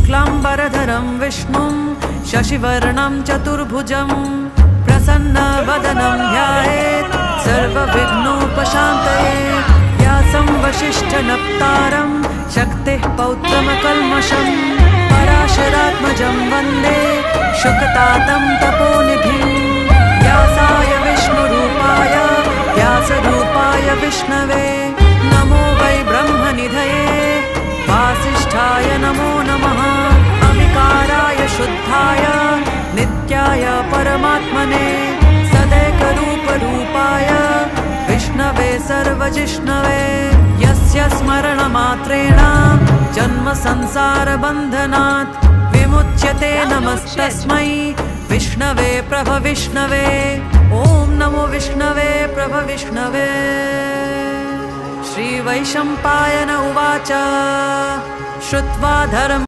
शुक्लाम्बरधरं विष्णुं शशिवर्णं चतुर्भुजं प्रसन्नवदनं ध्यायेत् सर्वविघ्नोपशान्तये। व्यासं वसिष्ठनप्तारं शक्तिः पौत्रमकल्मषं पराशरात्मजं वन्दे शुकतातं तपोनिधिं। व्यासाय विष्णुरूपाय व्यासरूपाय विष्णवे नमो वै ब्रह्मनिधये वासिष्ठाय नमो नमः। अविकाराय शुद्धाय नित्याय परमात्मने सदैकरूपरूपाय विष्णवे सर्वजिष्णवे। यस्य स्मरणमात्रेण जन्म संसारबन्धनात् विमुच्यते नमस्तस्मै विष्णवे प्रभविष्णवे। ॐ नमो विष्णवे प्रभविष्णवे। श्रीवैशम्पायन उवाच श्रुत्वा धर्म